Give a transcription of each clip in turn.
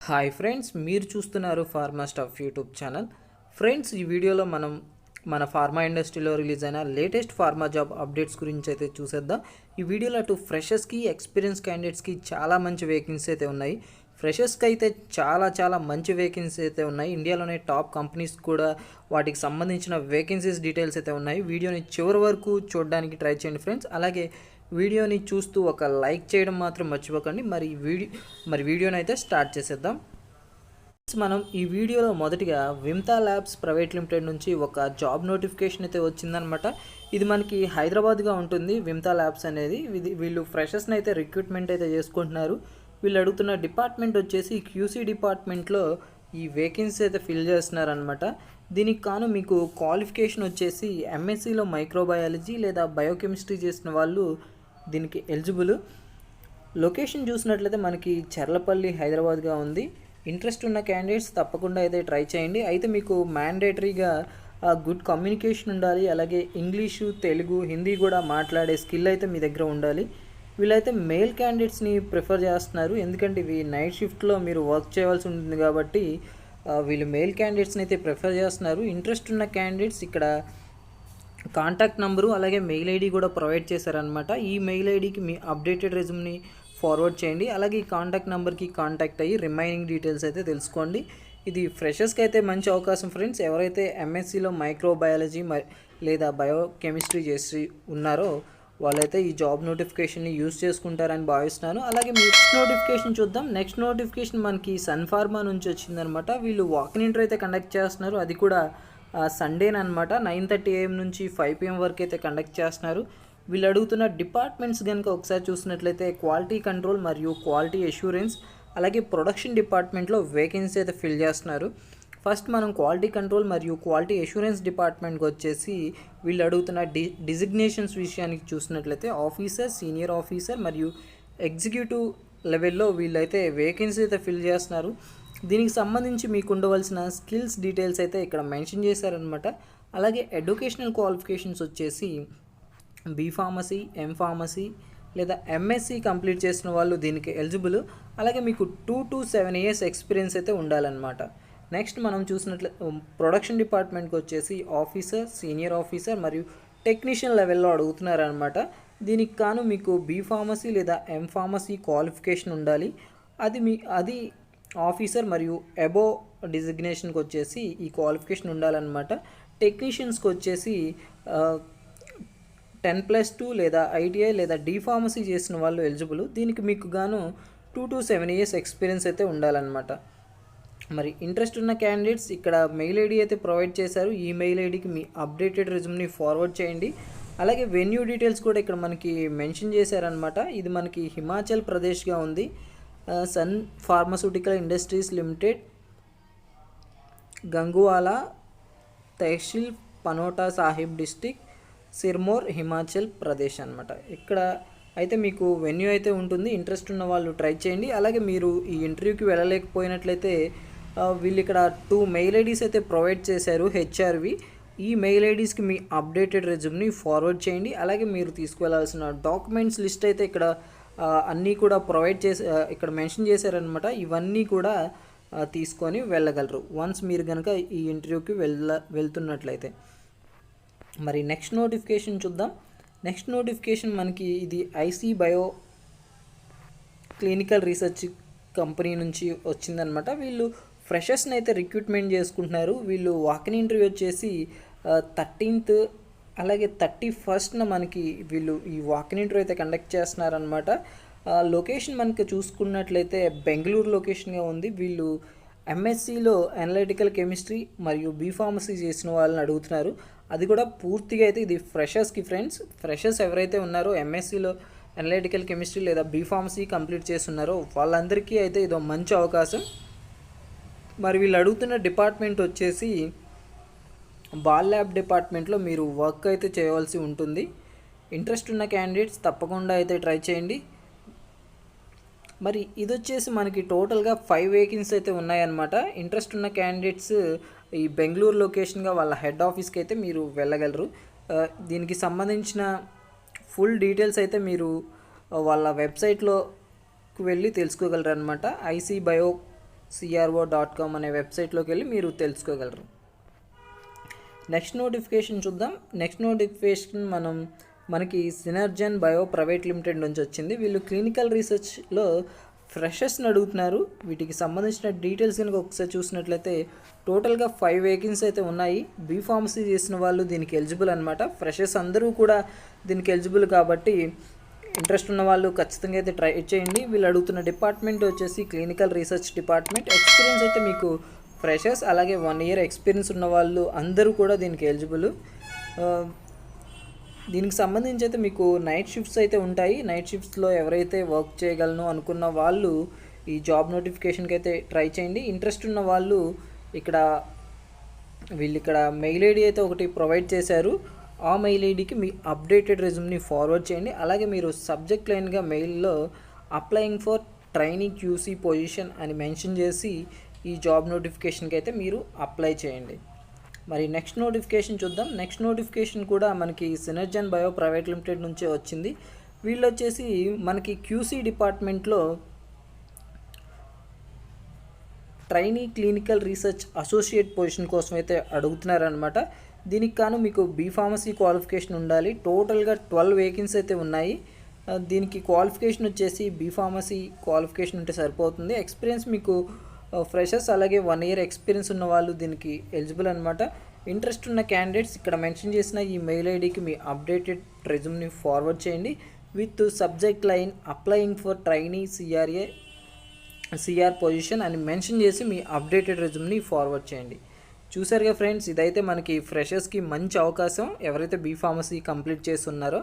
Hi friends, మీరు చూస్తున్నారు pharma staff YouTube channel. Friends, ఈ వీడియోలో మనం మన ఫార్మా ఇండస్ట్రీలో రిలీజ్ అయిన లేటెస్ట్ ఫార్మా జాబ్ అప్డేట్స్ గురించి అయితే చూసేద్దాం. ఈ వీడియోలో అటు ఫ్రెషర్స్కి, ఎక్స్పీరియన్స్ క్యాండిడేట్స్కి చాలా మంచి వేకెన్సీ అయితే ఉన్నాయి. ఫ్రెషర్స్కి అయితే చాలా మంచి వేకెన్సీ అయితే ఉన్నాయి. ఇండియాలోనే టాప్ కంపెనీస్ కూడా వాటికి సంబంధించిన వేకెన్సీస్ డీటెయిల్స్ అయితే ఉన్నాయి. వీడియోని చివరి వరకు చూడడానికి ట్రై చేయండి ఫ్రెండ్స్. అలాగే వీడియోని చూస్తూ ఒక లైక్ చేయడం మాత్రం మర్చిపోకండి. మరి వీడియోని అయితే స్టార్ట్ చేసేద్దాం. మనం ఈ వీడియోలో మొదటిగా విమ్తా ల్యాబ్స్ ప్రైవేట్ లిమిటెడ్ నుంచి ఒక జాబ్ నోటిఫికేషన్ అయితే వచ్చిందనమాట. ఇది మనకి హైదరాబాద్గా ఉంటుంది. విమ్తా ల్యాబ్స్ అనేది వీళ్ళు ఫ్రెషర్స్ని అయితే రిక్రూట్మెంట్ అయితే చేసుకుంటున్నారు. వీళ్ళు అడుగుతున్న డిపార్ట్మెంట్ వచ్చేసి క్యూసీ డిపార్ట్మెంట్లో ఈ వేకెన్సీ అయితే ఫిల్ చేస్తున్నారనమాట. దీనికి కాను మీకు క్వాలిఫికేషన్ వచ్చేసి ఎంఎస్సిలో మైక్రోబయాలజీ లేదా బయోకెమిస్ట్రీ చేసిన వాళ్ళు దీనికి ఎలిజిబుల్. లొకేషన్ చూసినట్లయితే మనకి చర్లపల్లి హైదరాబాద్గా ఉంది. ఇంట్రెస్ట్ ఉన్న క్యాండిడేట్స్ తప్పకుండా అయితే ట్రై చేయండి. అయితే మీకు మ్యాండేటరీగా గుడ్ కమ్యూనికేషన్ ఉండాలి. అలాగే ఇంగ్లీషు, తెలుగు, హిందీ కూడా మాట్లాడే స్కిల్ అయితే మీ దగ్గర ఉండాలి. వీళ్ళైతే మేల్ క్యాండిడేట్స్ని ప్రిఫర్ చేస్తున్నారు, ఎందుకంటే ఇవి నైట్ షిఫ్ట్లో మీరు వర్క్ చేయాల్సి ఉంటుంది కాబట్టి వీళ్ళు మేల్ క్యాండిడేట్స్ని అయితే ప్రిఫర్ చేస్తున్నారు. ఇంట్రెస్ట్ ఉన్న క్యాండిడేట్స్ ఇక్కడ కాంటాక్ట్ నెంబరు అలాగే మెయిల్ ఐడి కూడా ప్రొవైడ్ చేశారనమాట. ఈ మెయిల్ ఐడికి మీ అప్డేటెడ్ రెజ్యూమ్ని ఫార్వర్డ్ చేయండి. అలాగే ఈ కాంటాక్ట్ నెంబర్కి కాంటాక్ట్ అయ్యి రిమైనింగ్ డీటెయిల్స్ అయితే తెలుసుకోండి. ఇది ఫ్రెషర్స్కి అయితే మంచి అవకాశం ఫ్రెండ్స్. ఎవరైతే ఎంఎస్సిలో మైక్రోబయాలజీ లేదా బయోకెమిస్ట్రీ చేసి ఉన్నారో వాళ్ళైతే ఈ జాబ్ నోటిఫికేషన్ని యూజ్ చేసుకుంటారని భావిస్తున్నాను. అలాగే నెక్స్ట్ నోటిఫికేషన్ చూద్దాం. నెక్స్ట్ నోటిఫికేషన్ మనకి సన్ ఫార్మా నుంచి వచ్చిందనమాట. వీళ్ళు వాకిన్ ఇంటర్వ్యూ అయితే కండక్ట్ చేస్తున్నారు. అది కూడా సండేనమాట. 9:30 AM నుంచి 5 PM వరకు అయితే కండక్ట్ చేస్తున్నారు. వీళ్ళు అడుగుతున్న డిపార్ట్మెంట్స్ కనుక ఒకసారి చూసినట్లయితే క్వాలిటీ కంట్రోల్ మరియు క్వాలిటీ అష్యూరెన్స్ అలాగే ప్రొడక్షన్ డిపార్ట్మెంట్లో వేకెన్సీ అయితే ఫిల్ చేస్తున్నారు. ఫస్ట్ మనం క్వాలిటీ కంట్రోల్ మరియు క్వాలిటీ అష్యూరెన్స్ డిపార్ట్మెంట్కి వచ్చేసి వీళ్ళు అడుగుతున్న డిజిగ్నేషన్స్ విషయానికి చూసినట్లయితే ఆఫీసర్, సీనియర్ ఆఫీసర్ మరియు ఎగ్జిక్యూటివ్ లెవెల్లో వీళ్ళైతే వేకెన్సీ అయితే ఫిల్ చేస్తున్నారు. దీనికి సంబంధించి మీకు ఉండవలసిన స్కిల్స్ డీటెయిల్స్ అయితే ఇక్కడ మెన్షన్ చేశారనమాట. అలాగే ఎడ్యుకేషనల్ క్వాలిఫికేషన్స్ వచ్చేసి బీఫార్మసీ, ఎంఫార్మసీ లేదా ఎంఎస్సి కంప్లీట్ చేసిన వాళ్ళు దీనికి ఎలిజిబుల్. అలాగే మీకు 2 to 7 years ఎక్స్పీరియన్స్ అయితే ఉండాలన్నమాట. నెక్స్ట్ మనం చూసినట్లయితే ప్రొడక్షన్ డిపార్ట్మెంట్కి వచ్చేసి ఆఫీసర్, సీనియర్ ఆఫీసర్ మరియు టెక్నీషియన్ లెవెల్లో అడుగుతున్నారనమాట. దీనికి కాను మీకు బీఫార్మసీ లేదా ఎంఫార్మసీ క్వాలిఫికేషన్ ఉండాలి. అది ఆఫీసర్ మరియు అబో డిజిగ్నేషన్కి వచ్చేసి ఈ క్వాలిఫికేషన్ ఉండాలన్నమాట. టెక్నీషియన్స్కి వచ్చేసి 10+2 లేదా ఐటీఐ లేదా డీఫార్మసీ చేసిన వాళ్ళు ఎలిజిబుల్. దీనికి మీకు గాను 2 to 7 years ఎక్స్పీరియన్స్ అయితే ఉండాలన్నమాట. మరి ఇంట్రెస్ట్ ఉన్న క్యాండిడేట్స్ ఇక్కడ మెయిల్ ఐడి అయితే ప్రొవైడ్ చేశారు. ఈ మెయిల్ ఐడికి మీ అప్డేటెడ్ రెజ్యూమ్ని ఫార్వర్డ్ చేయండి. అలాగే వెన్యూ డీటెయిల్స్ కూడా ఇక్కడ మనకి మెన్షన్ చేశారనమాట. ఇది మనకి హిమాచల్ ప్రదేశ్గా ఉంది. Sun pharmaceutical industries limited, Ganguwala, tehsil Paonta Sahib district, Sirmour, Himachal Pradesh అనమాట. ఇక్కడ అయితే మీకు వెన్యూ అయితే ఉంటుంది. ఇంట్రెస్ట్ ఉన్న వాళ్ళు ట్రై చేయండి. అలాగే మీరు ఈ ఇంటర్వ్యూకి వెళ్ళలేకపోయినట్లయితే వీళ్ళు ఇక్కడ 2 మెయిల్ ఐడీస్ అయితే ప్రొవైడ్ చేశారు, హెచ్ఆర్వి. ఈ మెయిల్ ఐడీస్కి మీ అప్డేటెడ్ రెజ్యూమ్ని ఫార్వర్డ్ చేయండి. అలాగే మీరు తీసుకువెళ్ళాల్సిన డాక్యుమెంట్స్ లిస్ట్ అయితే ఇక్కడ అన్నీ కూడా ప్రొవైడ్ చేసి ఇక్కడ మెన్షన్ చేశారనమాట. ఇవన్నీ కూడా తీసుకొని వెళ్ళగలరు వన్స్ మీరు కనుక ఈ ఇంటర్వ్యూకి వెళ్తున్నట్లయితే. మరి నెక్స్ట్ నోటిఫికేషన్ చూద్దాం. నెక్స్ట్ నోటిఫికేషన్ మనకి ఇది IC bio clinical research company నుంచి వచ్చిందనమాట. వీళ్ళు ఫ్రెషర్స్ని అయితే రిక్రూట్మెంట్ చేసుకుంటున్నారు. వీళ్ళు వాకిన్ ఇంటర్వ్యూ వచ్చేసి 13th అలాగే 31st మనకి వీళ్ళు ఈ వాకిన్ ఇంటర్వ్యూ అయితే కండక్ట్ చేస్తున్నారనమాట. లొకేషన్ మనకి చూసుకున్నట్లయితే బెంగళూరు లొకేషన్గా ఉంది. వీళ్ళు ఎంఎస్సిలో అనలిటికల్ కెమిస్ట్రీ మరియు బీఫార్మసీ చేసిన వాళ్ళని అడుగుతున్నారు. అది కూడా పూర్తిగా అయితే ఇది ఫ్రెషర్స్కి ఫ్రెండ్స్. ఫ్రెషర్స్ ఎవరైతే ఉన్నారో ఎంఎస్సిలో అనలిటికల్ కెమిస్ట్రీ లేదా బీఫార్మసీ కంప్లీట్ చేస్తున్నారో వాళ్ళందరికీ అయితే ఇదో మంచి అవకాశం. మరి వీళ్ళు అడుగుతున్న డిపార్ట్మెంట్ వచ్చేసి బాల్ ల్యాబ్ డిపార్ట్మెంట్లో మీరు వర్క్ అయితే చేయవలసి ఉంటుంది. ఇంట్రెస్ట్ ఉన్న క్యాండిడేట్స్ తప్పకుండా అయితే ట్రై చేయండి. మరి ఇది వచ్చేసి మనకి టోటల్గా 5 వేకెన్సీ అయితే ఉన్నాయన్నమాట. ఇంట్రెస్ట్ ఉన్న క్యాండిడేట్స్ ఈ బెంగళూరు లొకేషన్గా వాళ్ళ హెడ్ ఆఫీస్కి అయితే మీరు వెళ్ళగలరు. దీనికి సంబంధించిన ఫుల్ డీటెయిల్స్ అయితే మీరు వాళ్ళ వెబ్సైట్లో వెళ్ళి తెలుసుకోగలరు అనమాట. ఐసీ బయో cro.com అనే వెబ్సైట్లోకి వెళ్ళి మీరు తెలుసుకోగలరు. నెక్స్ట్ నోటిఫికేషన్ చూద్దాం. నెక్స్ట్ నోటిఫికేషన్ మనకి సినర్జన్ బయో ప్రైవేట్ లిమిటెడ్ నుంచి వచ్చింది. వీళ్ళు క్లినికల్ రీసెర్చ్లో ఫ్రెషర్స్ని అడుగుతున్నారు. వీటికి సంబంధించిన డీటెయిల్స్ కనుక ఒకసారి చూసినట్లయితే టోటల్గా 5 వేకెన్సీ అయితే ఉన్నాయి. బీఫార్మసీ చేసిన వాళ్ళు దీనికి ఎలిజిబుల్ అనమాట. ఫ్రెషర్స్ అందరూ కూడా దీనికి ఎలిజిబుల్ కాబట్టి ఇంట్రెస్ట్ ఉన్న వాళ్ళు ఖచ్చితంగా అయితే ట్రై చేయండి. వీళ్ళు అడుగుతున్న డిపార్ట్మెంట్ వచ్చేసి క్లినికల్ రీసెర్చ్ డిపార్ట్మెంట్. ఎక్స్పీరియన్స్ అయితే మీకు ఫ్రెషర్స్ అలాగే 1 year ఎక్స్పీరియన్స్ ఉన్న వాళ్ళు అందరూ కూడా దీనికి ఎలిజిబుల్. దీనికి సంబంధించి అయితే మీకు నైట్ షిఫ్ట్స్ అయితే ఉంటాయి. నైట్ షిఫ్ట్స్లో ఎవరైతే వర్క్ చేయగలను అనుకున్న వాళ్ళు ఈ జాబ్ నోటిఫికేషన్కి అయితే ట్రై చేయండి. ఇంట్రెస్ట్ ఉన్న వాళ్ళు వీళ్ళు ఇక్కడ మెయిల్ ఐడి అయితే ఒకటి ప్రొవైడ్ చేశారు. ఆ మెయిల్ ఐడికి మీ అప్డేటెడ్ రెజ్యూమ్ని ఫార్వర్డ్ చేయండి. అలాగే మీరు సబ్జెక్ట్ లైన్గా మెయిల్లో applying for training QC position అని మెన్షన్ చేసి ఈ జాబ్ నోటిఫికేషన్కి అయితే మీరు అప్లై చేయండి. మరి నెక్స్ట్ నోటిఫికేషన్ చూద్దాం. నెక్స్ట్ నోటిఫికేషన్ కూడా మనకి సినర్జన్ బయో ప్రైవేట్ లిమిటెడ్ నుంచే వచ్చింది. వీళ్ళు వచ్చేసి మనకి క్యూసీ డిపార్ట్మెంట్లో trainee clinical research associate position కోసం అయితే అడుగుతున్నారనమాట. దీనికి కాను మీకు బీఫార్మసీ క్వాలిఫికేషన్ ఉండాలి. టోటల్గా 12 వేకెన్సీ అయితే ఉన్నాయి. దీనికి క్వాలిఫికేషన్ వచ్చేసి బీఫార్మసీ క్వాలిఫికేషన్ ఉంటే సరిపోతుంది. ఎక్స్పీరియన్స్ మీకు ఫ్రెషర్స్ అలాగే 1 year ఎక్స్పీరియన్స్ ఉన్న వాళ్ళు దీనికి ఎలిజిబుల్ అనమాట. ఇంట్రెస్ట్ ఉన్న క్యాండిడేట్స్ ఇక్కడ మెన్షన్ చేసిన ఈ మెయిల్ ఐడికి మీ అప్డేటెడ్ రెజ్యూమ్ని ఫార్వర్డ్ చేయండి with subject line applying for trainee CR position అని మెన్షన్ చేసి మీ అప్డేటెడ్ రెజ్యూమ్ని ఫార్వర్డ్ చేయండి. చూసారుగా ఫ్రెండ్స్, ఇదైతే మనకి ఫ్రెషర్స్కి మంచి అవకాశం. ఎవరైతే బీఫార్మసీ కంప్లీట్ చేస్తున్నారో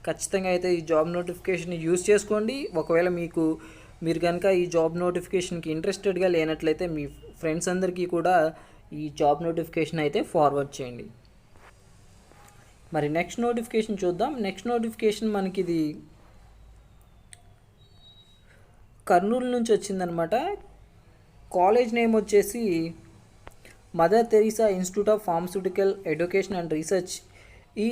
ఖచ్చితంగా అయితే ఈ జాబ్ నోటిఫికేషన్ని యూజ్ చేసుకోండి. ఒకవేళ మీరు కనుక ఈ జాబ్ నోటిఫికేషన్కి ఇంట్రెస్టెడ్గా లేనట్లయితే మీ ఫ్రెండ్స్ అందరికీ కూడా ఈ జాబ్ నోటిఫికేషన్ అయితే ఫార్వర్డ్ చేయండి. మరి నెక్స్ట్ నోటిఫికేషన్ చూద్దాం. నెక్స్ట్ నోటిఫికేషన్ మనకి ఇది కర్నూలు నుంచి వచ్చిందనమాట. కాలేజ్ నేమ్ వచ్చేసి mother Teresa institute of pharmaceutical education and research. ఈ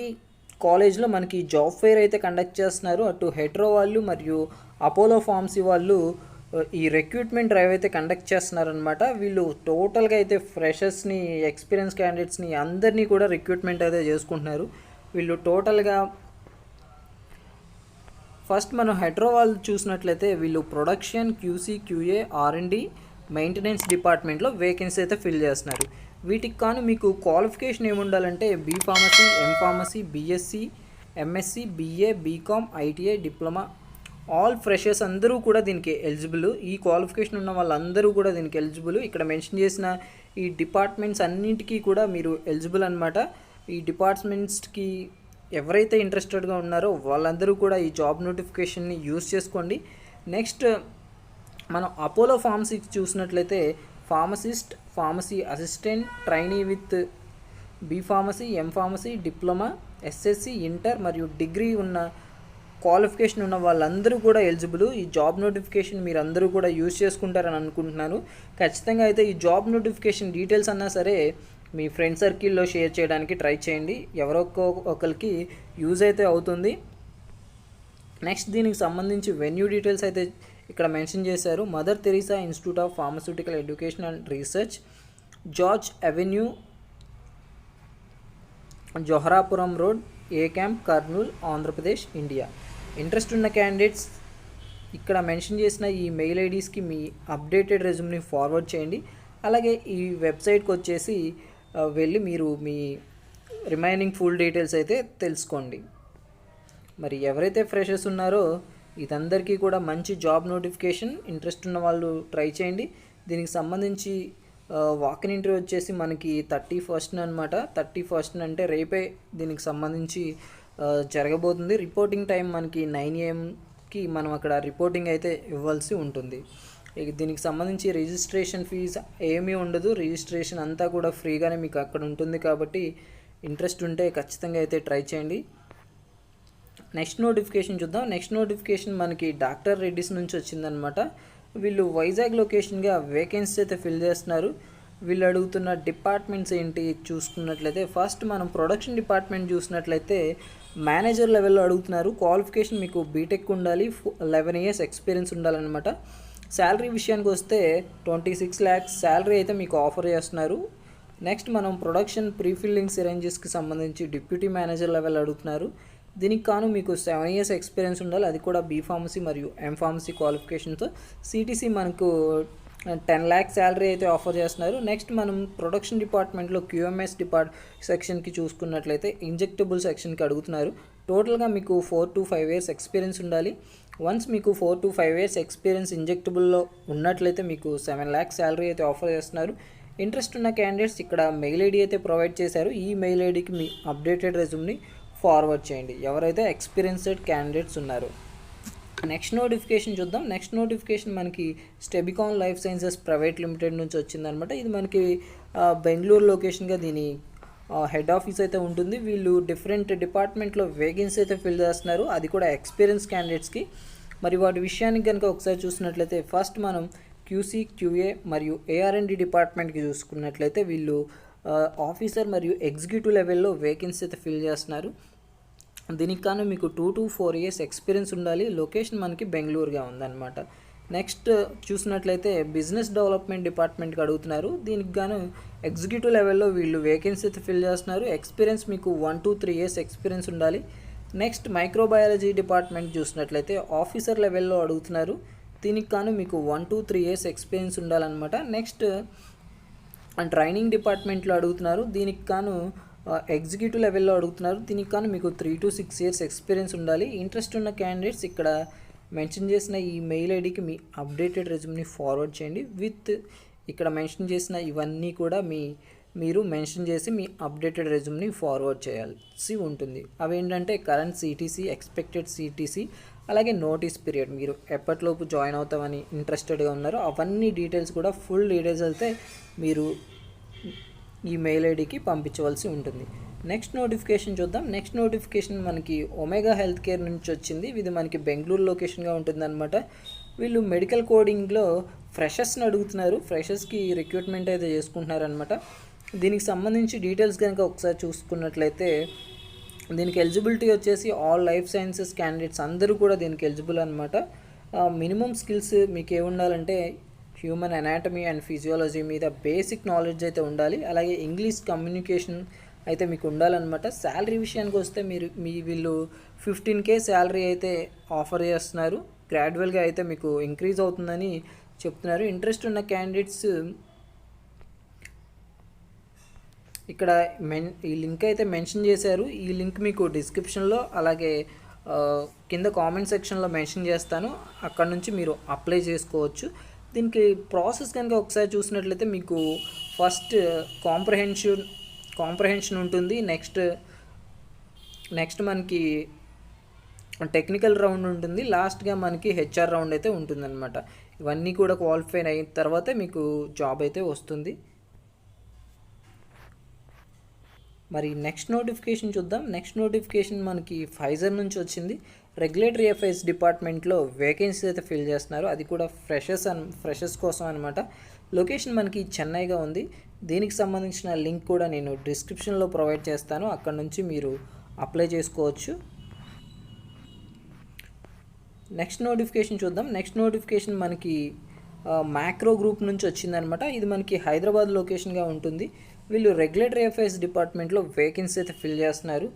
కాలేజ్లో మనకి జాబ్ ఫెయిర్ అయితే కండక్ట్ చేస్తున్నారు. అటు హెట్రో వాళ్ళు మరియు అపోలో ఫార్మసీ వాళ్ళు ఈ రిక్రూట్మెంట్ డ్రైవ్ అయితే కండక్ట్ చేస్తున్నారనమాట. వీళ్ళు టోటల్గా అయితే ఫ్రెషర్స్ని ఎక్స్పీరియన్స్ క్యాండిడేట్స్ని అందరినీ కూడా రిక్రూట్మెంట్ అయితే చేసుకుంటున్నారు. వీళ్ళు టోటల్గా ఫస్ట్ మనం హెట్రో వాళ్ళు చూసినట్లయితే వీళ్ళు production QC QA R and D maintenance డిపార్ట్మెంట్లో వేకెన్సీ అయితే ఫిల్ చేస్తున్నారు. వీటికి కాను మీకు క్వాలిఫికేషన్ ఏముండాలంటే B Pharmacy, M Pharmacy, BSc, MSc, BA, BCom, ITI, diploma all freshers అందరూ కూడా దీనికి ఎలిజిబుల్. ఈ క్వాలిఫికేషన్ ఉన్న వాళ్ళందరూ కూడా దీనికి ఎలిజిబుల్. ఇక్కడ మెన్షన్ చేసిన ఈ డిపార్ట్మెంట్స్ అన్నింటికీ కూడా మీరు ఎలిజిబుల్ అనమాట. ఈ డిపార్ట్మెంట్స్కి ఎవరైతే ఇంట్రెస్టెడ్గా ఉన్నారో వాళ్ళందరూ కూడా ఈ జాబ్ నోటిఫికేషన్ని యూజ్ చేసుకోండి. నెక్స్ట్ మనం అపోలో ఫార్మసీకి చూసినట్లయితే pharmacist, pharmacy assistant, trainee with B Pharmacy, M Pharmacy, diploma, SSC, inter మరియు డిగ్రీ ఉన్న క్వాలిఫికేషన్ ఉన్న వాళ్ళందరూ కూడా ఎలిజిబుల్. ఈ జాబ్ నోటిఫికేషన్ మీరు అందరూ కూడా యూజ్ చేసుకుంటారని అనుకుంటున్నాను. ఖచ్చితంగా అయితే ఈ జాబ్ నోటిఫికేషన్ డీటెయిల్స్ అన్నా సరే మీ ఫ్రెండ్ సర్కిల్లో షేర్ చేయడానికి ట్రై చేయండి. ఒకరికి యూజ్ అయితే అవుతుంది. నెక్స్ట్ దీనికి సంబంధించి వెన్యూ డీటెయిల్స్ అయితే ఇక్కడ మెన్షన్ చేశారు. Mother Teresa institute of pharmaceutical education and research, George avenue, Joharapuram road, A camp, Kurnool, Andhra Pradesh, India. Interest ఉన్న క్యాండిడేట్స్ ఇక్కడ మెన్షన్ చేసిన ఈ మెయిల్ ఐడీస్కి మీ అప్డేటెడ్ రెజ్యూమ్ని ఫార్వర్డ్ చేయండి. అలాగే ఈ వెబ్సైట్కి వచ్చేసి వెళ్ళి మీరు మీ రిమైనింగ్ ఫుల్ డీటెయిల్స్ అయితే తెలుసుకోండి. మరి ఎవరైతే ఫ్రెషర్స్ ఉన్నారో ఇదందరికీ కూడా మంచి జాబ్ నోటిఫికేషన్. ఇంట్రెస్ట్ ఉన్న వాళ్ళు ట్రై చేయండి. దీనికి సంబంధించి వాకిన్ ఇంటర్వ్యూ వచ్చేసి మనకి 31st అనమాట. 31st అంటే రేపే దీనికి సంబంధించి జరగబోతుంది. రిపోర్టింగ్ టైం మనకి 9 AM మనం అక్కడ రిపోర్టింగ్ అయితే ఇవ్వాల్సి ఉంటుంది. దీనికి సంబంధించి రిజిస్ట్రేషన్ ఫీజు ఏమీ ఉండదు. రిజిస్ట్రేషన్ అంతా కూడా ఫ్రీగానే మీకు అక్కడ ఉంటుంది. కాబట్టి ఇంట్రెస్ట్ ఉంటే ఖచ్చితంగా అయితే ట్రై చేయండి. నెక్స్ట్ నోటిఫికేషన్ చూద్దాం. నెక్స్ట్ నోటిఫికేషన్ మనకి డాక్టర్ రెడ్డిస్ నుంచి వచ్చిందనమాట. వీళ్ళు వైజాగ్ లొకేషన్గా వేకెన్సీ అయితే ఫిల్ చేస్తున్నారు. వీళ్ళు అడుగుతున్న డిపార్ట్మెంట్స్ ఏంటి చూసుకున్నట్లయితే ఫస్ట్ మనం ప్రొడక్షన్ డిపార్ట్మెంట్ చూసినట్లయితే మేనేజర్ లెవెల్లో అడుగుతున్నారు. క్వాలిఫికేషన్ మీకు బీటెక్ ఉండాలి, 11 years ఎక్స్పీరియన్స్ ఉండాలన్నమాట. శాలరీ విషయానికి వస్తే 26 lakhs శాలరీ అయితే మీకు ఆఫర్ చేస్తున్నారు. నెక్స్ట్ మనం ప్రొడక్షన్ ప్రీఫిల్లింగ్ సిరంజెస్కి సంబంధించి డిప్యూటీ మేనేజర్ లెవెల్ అడుగుతున్నారు. దీనికి కాను మీకు 7 years ఎక్స్పీరియన్స్ ఉండాలి, అది కూడా బీ ఫార్మసీ మరియు ఎంఫార్మసీ క్వాలిఫికేషన్తో. సిటీసీ మనకు 10 lakhs శాలరీ అయితే ఆఫర్ చేస్తున్నారు. నెక్స్ట్ మనం ప్రొడక్షన్ డిపార్ట్మెంట్లో QMS సెక్షన్కి చూసుకున్నట్లయితే ఇంజెక్టబుల్ సెక్షన్కి అడుగుతున్నారు. టోటల్గా మీకు 4 to 5 years ఎక్స్పీరియన్స్ ఉండాలి. వన్స్ మీకు 4 to 5 years ఎక్స్పీరియన్స్ ఇంజెక్టబుల్లో ఉన్నట్లయితే మీకు 7 lakhs శాలరీ అయితే ఆఫర్ చేస్తున్నారు. ఇంట్రెస్ట్ ఉన్న క్యాండిడేట్స్ ఇక్కడ మెయిల్ ఐడి అయితే ప్రొవైడ్ చేశారు. ఈ మెయిల్ ఐడికి మీ అప్డేటెడ్ రెజ్యూమ్ని ఫార్వర్డ్ చేయండి ఎవరైతే ఎక్స్పీరియన్స్డ్ క్యాండిడేట్స్ ఉన్నారో. నెక్స్ట్ నోటిఫికేషన్ చూద్దాం. నెక్స్ట్ నోటిఫికేషన్ మనకి స్టెబికాన్ లైఫ్ సైన్సెస్ ప్రైవేట్ లిమిటెడ్ నుంచి వచ్చిందనమాట. ఇది మనకి బెంగళూరు లొకేషన్గా దీని హెడ్ ఆఫీస్ అయితే ఉంటుంది. వీళ్ళు డిఫరెంట్ డిపార్ట్మెంట్లో వేకెన్సీ అయితే ఫిల్ చేస్తున్నారు, అది కూడా ఎక్స్పీరియన్స్ క్యాండిడేట్స్కి. మరి వాటి విషయానికి కనుక ఒకసారి చూసినట్లయితే ఫస్ట్ మనం QC QA మరియు AR&D డిపార్ట్మెంట్కి చూసుకున్నట్లయితే వీళ్ళు ఆఫీసర్ మరియు ఎగ్జిక్యూటివ్ లెవెల్లో వేకెన్సీ అయితే ఫిల్ చేస్తున్నారు. దీనికి కాను మీకు 2 to 4 years ఎక్స్పీరియన్స్ ఉండాలి. లొకేషన్ మనకి బెంగళూరుగా ఉందన్నమాట. నెక్స్ట్ చూసినట్లయితే బిజినెస్ డెవలప్మెంట్ డిపార్ట్మెంట్కి అడుగుతున్నారు. దీనికి గాను ఎగ్జిక్యూటివ్ లెవెల్లో వీళ్ళు వేకెన్సీ అయితే ఫిల్ చేస్తున్నారు. ఎక్స్పీరియన్స్ మీకు 1 to 3 years ఎక్స్పీరియన్స్ ఉండాలి. నెక్స్ట్ మైక్రోబయాలజీ డిపార్ట్మెంట్ చూసినట్లయితే ఆఫీసర్ లెవెల్లో అడుగుతున్నారు. దీనికి కాను మీకు 1 to 3 years ఎక్స్పీరియన్స్ ఉండాలన్నమాట. నెక్స్ట్ ట్రైనింగ్ డిపార్ట్మెంట్లో అడుగుతున్నారు. దీనికి కాను ఎగ్జిక్యూటివ్ లెవెల్లో అడుగుతున్నారు. దీనికి కాను మీకు 3 to 6 years ఎక్స్పీరియన్స్ ఉండాలి. ఇంట్రెస్ట్ ఉన్న క్యాండిడేట్స్ ఇక్కడ మెన్షన్ చేసిన ఈ మెయిల్ ఐడికి మీ అప్డేటెడ్ రెజ్యూమ్ని ఫార్వర్డ్ చేయండి. విత్ ఇక్కడ మెన్షన్ చేసిన ఇవన్నీ కూడా మీరు మెన్షన్ చేసి మీ అప్డేటెడ్ రెజ్యూమ్ని ఫార్వర్డ్ చేయాల్సి ఉంటుంది. అవేంటంటే కరెంట్ CTC, ఎక్స్పెక్టెడ్ CTC, అలాగే నోటీస్ పీరియడ్, మీరు ఎప్పటిలోపు జాయిన్ అవుతామని ఇంట్రెస్టెడ్గా ఉన్నారో అవన్నీ డీటెయిల్స్ కూడా ఫుల్ డీటెయిల్స్ అయితే మీరు ఈ మెయిల్ ఐడికి పంపించవలసి ఉంటుంది. నెక్స్ట్ నోటిఫికేషన్ చూద్దాం. నెక్స్ట్ నోటిఫికేషన్ మనకి ఒమేగా హెల్త్ కేర్ నుంచి వచ్చింది. ఇది మనకి బెంగళూరు లొకేషన్గా ఉంటుందన్నమాట. వీళ్ళు మెడికల్ కోడింగ్లో ఫ్రెషర్స్ని అడుగుతున్నారు. ఫ్రెషర్స్కి రిక్రూట్మెంట్ అయితే చేసుకుంటున్నారనమాట. దీనికి సంబంధించి డీటెయిల్స్ కనుక ఒకసారి చూసుకున్నట్లయితే దీనికి ఎలిజిబిలిటీ వచ్చేసి ఆల్ లైఫ్ సైన్సెస్ క్యాండిడేట్స్ అందరూ కూడా దీనికి ఎలిజిబుల్ అనమాట. మినిమం స్కిల్స్ మీకు ఏముండాలంటే హ్యూమన్ అనాటమీ అండ్ ఫిజియాలజీ మీద బేసిక్ నాలెడ్జ్ అయితే ఉండాలి. అలాగే ఇంగ్లీష్ కమ్యూనికేషన్ అయితే మీకు ఉండాలన్నమాట. శాలరీ విషయానికి వస్తే వీళ్ళు 15K శాలరీ అయితే ఆఫర్ చేస్తున్నారు. గ్రాడ్యువల్గా అయితే మీకు ఇంక్రీజ్ అవుతుందని చెప్తున్నారు. ఇంట్రెస్ట్ ఉన్న క్యాండిడేట్స్ ఇక్కడ ఈ లింక్ అయితే మెన్షన్ చేశారు. ఈ లింక్ మీకు డిస్క్రిప్షన్లో అలాగే కింద కామెంట్ సెక్షన్లో మెన్షన్ చేస్తాను. అక్కడ నుంచి మీరు అప్లై చేసుకోవచ్చు. దీనికి ప్రాసెస్ కనుక ఒకసారి చూసినట్లయితే మీకు ఫస్ట్ కాంప్రహెన్షన్ ఉంటుంది. నెక్స్ట్ మనకి టెక్నికల్ రౌండ్ ఉంటుంది. లాస్ట్గా మనకి HR రౌండ్ అయితే ఉంటుందన్నమాట. ఇవన్నీ కూడా క్వాలిఫై అయిన తర్వాతే మీకు జాబ్ అయితే వస్తుంది. మరి నెక్స్ట్ నోటిఫికేషన్ చూద్దాం. నెక్స్ట్ నోటిఫికేషన్ మనకి ఫైజర్ నుంచి వచ్చింది. రెగ్యులేటరీ అఫైర్స్ డిపార్ట్మెంట్లో వేకెన్సీ అయితే ఫిల్ చేస్తున్నారు. అది కూడా ఫ్రెషర్స్ కోసం అనమాట. లొకేషన్ మనకి చెన్నైగా ఉంది. దీనికి సంబంధించిన లింక్ కూడా నేను డిస్క్రిప్షన్లో ప్రొవైడ్ చేస్తాను. అక్కడ నుంచి మీరు అప్లై చేసుకోవచ్చు. నెక్స్ట్ నోటిఫికేషన్ చూద్దాం. నెక్స్ట్ నోటిఫికేషన్ మనకి మ్యాక్రో గ్రూప్ నుంచి వచ్చిందనమాట. ఇది మనకి హైదరాబాద్ లొకేషన్గా ఉంటుంది. వీళ్ళు రెగ్యులేటరీ అఫైర్స్ డిపార్ట్మెంట్లో వేకెన్సీ అయితే ఫిల్ చేస్తున్నారు.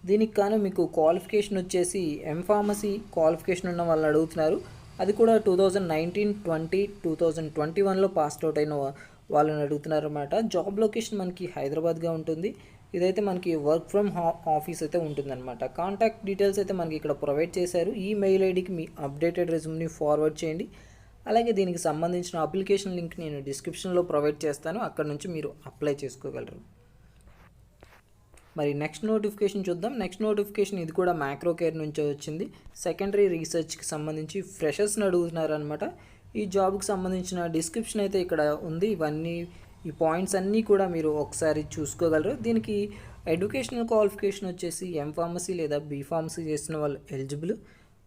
దీనికి కాను మీకు క్వాలిఫికేషన్ వచ్చేసి ఎంఫార్మసీ క్వాలిఫికేషన్ ఉన్న వాళ్ళని అడుగుతున్నారు. అది కూడా 2019-20 2021లో పాస్ అవుట్ అయిన వాళ్ళని అడుగుతున్నారు అన్నమాట. జాబ్ లొకేషన్ మనకి హైదరాబాద్గా ఉంటుంది. ఇదైతే మనకి వర్క్ ఫ్రమ్ ఆఫీస్ అయితే ఉంటుందన్నమాట. కాంటాక్ట్ డీటెయిల్స్ అయితే మనకి ఇక్కడ ప్రొవైడ్ చేశారు. ఈ మెయిల్ ఐడికి మీ అప్డేటెడ్ రెజ్యూమ్ని ఫార్వర్డ్ చేయండి. అలాగే దీనికి సంబంధించిన అప్లికేషన్ లింక్ నేను డిస్క్రిప్షన్లో ప్రొవైడ్ చేస్తాను. అక్కడ నుంచి మీరు అప్లై చేసుకోగలరు. మరి నెక్స్ట్ నోటిఫికేషన్ చూద్దాం. నెక్స్ట్ నోటిఫికేషన్ ఇది కూడా మ్యాక్రో కేర్ నుంచి వచ్చింది. సెకండరీ రీసెర్చ్కి సంబంధించి ఫ్రెషర్స్ని అడుగుతున్నారనమాట. ఈ జాబ్కి సంబంధించిన డిస్క్రిప్షన్ అయితే ఇక్కడ ఉంది. ఈ పాయింట్స్ అన్నీ కూడా మీరు ఒకసారి చూసుకోగలరు. దీనికి ఎడ్యుకేషనల్ క్వాలిఫికేషన్ వచ్చేసి ఎంఫార్మసీ లేదా బీఫార్మసీ చేసిన వాళ్ళు ఎలిజిబుల్.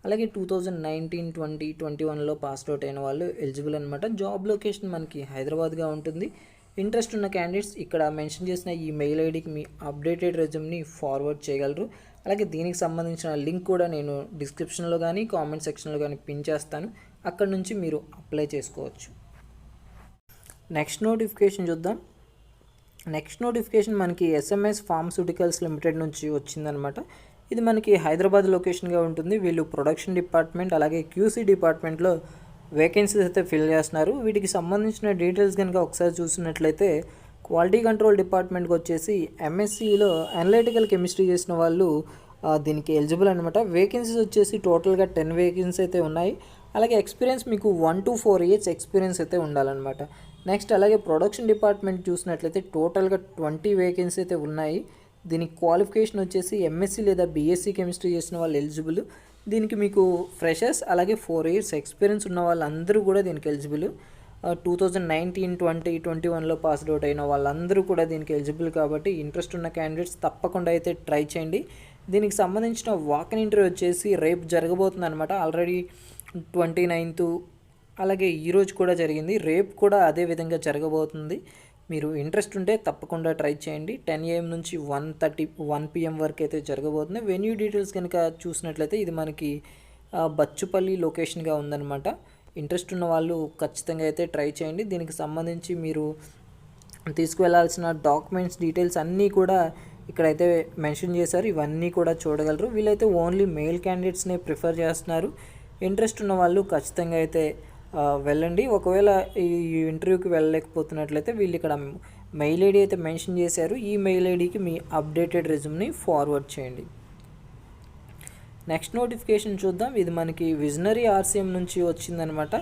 అలాగే 2019-20 21లో పాస్ అవుట్ అయిన వాళ్ళు ఎలిజిబుల్ అనమాట. జాబ్ లొకేషన్ మనకి హైదరాబాద్గా ఉంటుంది. ఇంట్రెస్ట్ ఉన్న క్యాండిడేట్స్ ఇక్కడ మెన్షన్ చేసిన ఈ మెయిల్ ఐడికి మీ అప్డేటెడ్ రెజ్యూమ్ని ఫార్వర్డ్ చేయగలరు. అలాగే దీనికి సంబంధించిన లింక్ కూడా నేను డిస్క్రిప్షన్లో కానీ కామెంట్ సెక్షన్లో కానీ పిన్ చేస్తాను. అక్కడ నుంచి మీరు అప్లై చేసుకోవచ్చు. నెక్స్ట్ నోటిఫికేషన్ చూద్దాం. నెక్స్ట్ నోటిఫికేషన్ మనకి ఎస్ఎంఎస్ ఫార్మస్యూటికల్స్ లిమిటెడ్ నుంచి వచ్చిందనమాట. ఇది మనకి హైదరాబాద్ లొకేషన్గా ఉంటుంది. వీళ్ళు ప్రొడక్షన్ డిపార్ట్మెంట్ అలాగే క్యూసీ డిపార్ట్మెంట్లో వేకెన్సీస్ అయితే ఫిల్ చేస్తున్నారు. వీటికి సంబంధించిన డీటెయిల్స్ కనుక ఒకసారి చూసినట్లయితే క్వాలిటీ కంట్రోల్ డిపార్ట్మెంట్కి వచ్చేసి ఎంఎస్సిలో అనలిటికల్ కెమిస్ట్రీ చేసిన వాళ్ళు దీనికి ఎలిజిబుల్ అనమాట. వేకెన్సీస్ వచ్చేసి టోటల్గా 10 వేకెన్సీ అయితే ఉన్నాయి. అలాగే ఎక్స్పీరియన్స్ మీకు 1 to 4 years ఎక్స్పీరియన్స్ అయితే ఉండాలన్నమాట. నెక్స్ట్ అలాగే ప్రొడక్షన్ డిపార్ట్మెంట్ చూసినట్లయితే టోటల్గా 20 వేకెన్సీ అయితే ఉన్నాయి. దీనికి క్వాలిఫికేషన్ వచ్చేసి ఎంఎస్సి లేదా బీఎస్సీ కెమిస్ట్రీ చేసిన వాళ్ళు ఎలిజిబుల్. దీనికి మీకు ఫ్రెషర్స్ అలాగే 4 years ఎక్స్పీరియన్స్ ఉన్న వాళ్ళందరూ కూడా దీనికి ఎలిజిబుల్. 2019, 20, 21లో పాస్డ్ అవుట్ అయిన వాళ్ళందరూ కూడా దీనికి ఎలిజిబుల్. కాబట్టి ఇంట్రెస్ట్ ఉన్న క్యాండిడేట్స్ తప్పకుండా అయితే ట్రై చేయండి. దీనికి సంబంధించిన వాక్-ఇన్ ఇంటర్వ్యూ వచ్చేసి రేపు జరగబోతుంది అనమాట. ఆల్రెడీ 29th అలాగే ఈరోజు కూడా జరిగింది. రేపు కూడా అదే విధంగా జరగబోతుంది. మీరు ఇంట్రెస్ట్ ఉంటే తప్పకుండా ట్రై చేయండి. 10 AM నుంచి 1 PM వరకు అయితే జరగబోతుంది. వెన్యూ డీటెయిల్స్ కనుక చూసినట్లయితే ఇది మనకి బచ్చుపల్లి లొకేషన్గా ఉందన్నమాట. ఇంట్రెస్ట్ ఉన్న వాళ్ళు ఖచ్చితంగా అయితే ట్రై చేయండి. దీనికి సంబంధించి మీరు తీసుకువెళ్లాల్సిన డాక్యుమెంట్స్ డీటెయిల్స్ అన్నీ కూడా ఇక్కడైతే మెన్షన్ చేశారు. ఇవన్నీ కూడా చూడగలరు. వీళ్ళైతే ఓన్లీ మెయిల్ క్యాండిడేట్స్నే ప్రిఫర్ చేస్తున్నారు. ఇంట్రెస్ట్ ఉన్న వాళ్ళు ఖచ్చితంగా అయితే వెళ్ళండి. ఒకవేళ ఈ ఇంటర్వ్యూకి వెళ్ళలేకపోతున్నట్లయితే వీళ్ళు ఇక్కడ మెయిల్ ఐడి అయితే మెన్షన్ చేశారు. ఈ మెయిల్ ఐడికి మీ అప్డేటెడ్ రెజ్యూమ్ని ఫార్వర్డ్ చేయండి. నెక్స్ట్ నోటిఫికేషన్ చూద్దాం. ఇది మనకి విజనరీ ఆర్సీఎం నుంచి వచ్చిందనమాట.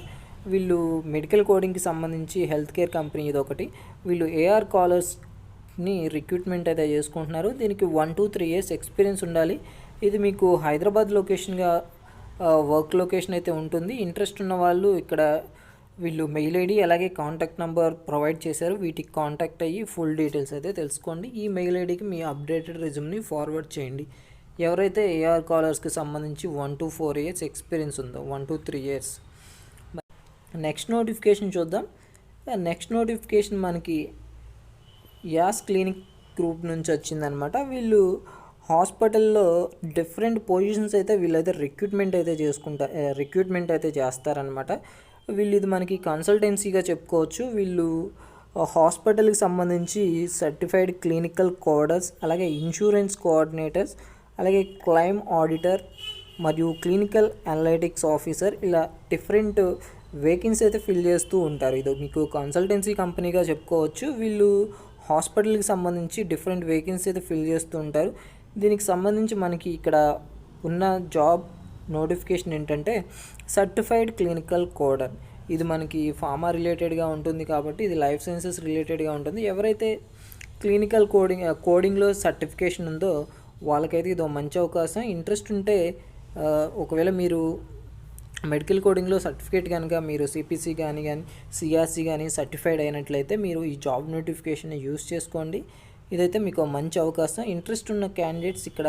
వీళ్ళు మెడికల్ కోడింగ్కి సంబంధించి హెల్త్ కేర్ కంపెనీ ఇది ఒకటి. వీళ్ళు ఏఆర్ కాలర్స్ని రిక్రూట్మెంట్ అయితే చేసుకుంటున్నారు. దీనికి 1 to 3 years ఎక్స్పీరియన్స్ ఉండాలి. ఇది మీకు హైదరాబాద్ లొకేషన్గా వర్క్ లొకేషన్ అయితే ఉంటుంది. ఇంట్రెస్ట్ ఉన్న వాళ్ళు ఇక్కడ వీళ్ళు మెయిల్ ఐడి అలాగే కాంటాక్ట్ నెంబర్ ప్రొవైడ్ చేశారు. వీటికి కాంటాక్ట్ అయ్యి ఫుల్ డీటెయిల్స్ అయితే తెలుసుకోండి. ఈ మెయిల్ ఐడికి మీ అప్డేటెడ్ రెజ్యూమ్ని ఫార్వర్డ్ చేయండి. ఎవరైతే ఏఆర్ కాలర్స్కి సంబంధించి 1 to 4 years ఎక్స్పీరియన్స్ ఉందో 1 to 3 years. నెక్స్ట్ నోటిఫికేషన్ చూద్దాం. నెక్స్ట్ నోటిఫికేషన్ మనకి యాస్ క్లినిక్ గ్రూప్ నుంచి వచ్చిందనమాట. వీళ్ళు హాస్పిటల్లో డిఫరెంట్ పొజిషన్స్ అయితే వీళ్ళైతే రిక్రూట్మెంట్ అయితే చేస్తారనమాట. వీళ్ళు ఇది మనకి కన్సల్టెన్సీగా చెప్పుకోవచ్చు. వీళ్ళు హాస్పిటల్కి సంబంధించి సర్టిఫైడ్ క్లినికల్ కోడర్స్ అలాగే ఇన్సూరెన్స్ కోఆర్డినేటర్స్ అలాగే క్లైమ్ ఆడిటర్ మరియు క్లినికల్ అనలిటిక్స్ ఆఫీసర్ ఇలా డిఫరెంట్ వేకెన్సీ అయితే ఫిల్ చేస్తూ ఉంటారు. ఇది మీకు కన్సల్టెన్సీ కంపెనీగా చెప్పుకోవచ్చు. వీళ్ళు హాస్పిటల్కి సంబంధించి డిఫరెంట్ వేకెన్సీ అయితే ఫిల్ చేస్తూ ఉంటారు. దీనికి సంబంధించి మనకి ఇక్కడ ఉన్న జాబ్ నోటిఫికేషన్ ఏంటంటే సర్టిఫైడ్ క్లినికల్ కోడర్. ఇది మనకి ఫార్మా రిలేటెడ్గా ఉంటుంది కాబట్టి ఇది లైఫ్ సైన్సెస్ రిలేటెడ్గా ఉంటుంది. ఎవరైతే క్లినికల్ కోడింగ్లో సర్టిఫికేషన్ ఉందో వాళ్ళకైతే ఇది మంచి అవకాశం. ఇంట్రెస్ట్ ఉంటే ఒకవేళ మీరు మెడికల్ కోడింగ్లో సర్టిఫికేట్ కనుక మీరు సిపిసి కానీ సిఆర్సి కానీ సర్టిఫైడ్ అయినట్లయితే మీరు ఈ జాబ్ నోటిఫికేషన్ని యూస్ చేసుకోండి. ఇదైతే మీకు మంచి అవకాశం. ఇంట్రెస్ట్ ఉన్న క్యాండిడేట్స్ ఇక్కడ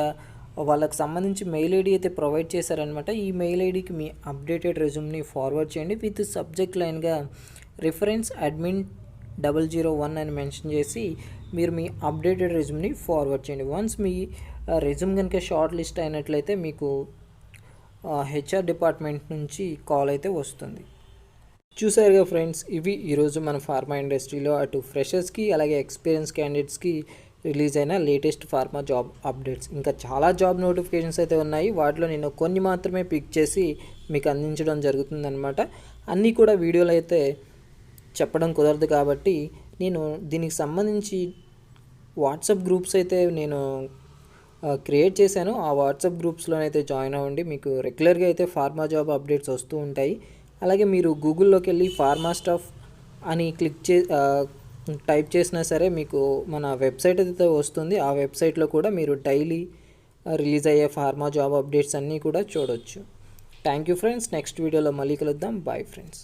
వాళ్ళకి సంబంధించి మెయిల్ ఐడి అయితే ప్రొవైడ్ చేశారనమాట. ఈ మెయిల్ ఐడికి మీ అప్డేటెడ్ రెజ్యూమ్ని ఫార్వర్డ్ చేయండి. విత్ సబ్జెక్ట్ లైన్గా రిఫరెన్స్ అడ్మిన్ 001 అని మెన్షన్ చేసి మీరు మీ అప్డేటెడ్ రెజ్యూమ్ని ఫార్వర్డ్ చేయండి. వన్స్ మీ రెజ్యూమ్ కనుక షార్ట్ లిస్ట్ అయినట్లయితే మీకు హెచ్ఆర్ డిపార్ట్మెంట్ నుంచి కాల్ అయితే వస్తుంది. చూసారుగా ఫ్రెండ్స్, ఇవి ఈరోజు మన ఫార్మా ఇండస్ట్రీలో అటు ఫ్రెషర్స్కి అలాగే ఎక్స్పీరియన్స్ క్యాండిడేట్స్కి రిలీజ్ అయిన లేటెస్ట్ ఫార్మా జాబ్ అప్డేట్స్. ఇంకా చాలా జాబ్ నోటిఫికేషన్స్ అయితే ఉన్నాయి. వాటిలో నేను కొన్ని మాత్రమే పిక్ చేసి మీకు అందించడం జరుగుతుందన్నమాట. అన్నీ కూడా వీడియోలో అయితే చెప్పడం కుదరదు కాబట్టి నేను దీనికి సంబంధించి వాట్సాప్ గ్రూప్స్ అయితే నేను క్రియేట్ చేశాను. ఆ వాట్సాప్ గ్రూప్స్లోనైతే జాయిన్ అవ్వండి. మీకు రెగ్యులర్గా అయితే ఫార్మా జాబ్ అప్డేట్స్ వస్తూ ఉంటాయి. అలాగే మీరు గూగుల్లోకి వెళ్ళి ఫార్మా స్టఫ్ అని టైప్ చేసినా సరే మీకు మన వెబ్సైట్ అయితే వస్తుంది. ఆ వెబ్సైట్లో కూడా మీరు డైలీ రిలీజ్ అయ్యే ఫార్మా జాబ్ అప్డేట్స్ అన్నీ కూడా చూడవచ్చు. Thank you friends. నెక్స్ట్ వీడియోలో మళ్ళీ కలుద్దాం. Bye friends.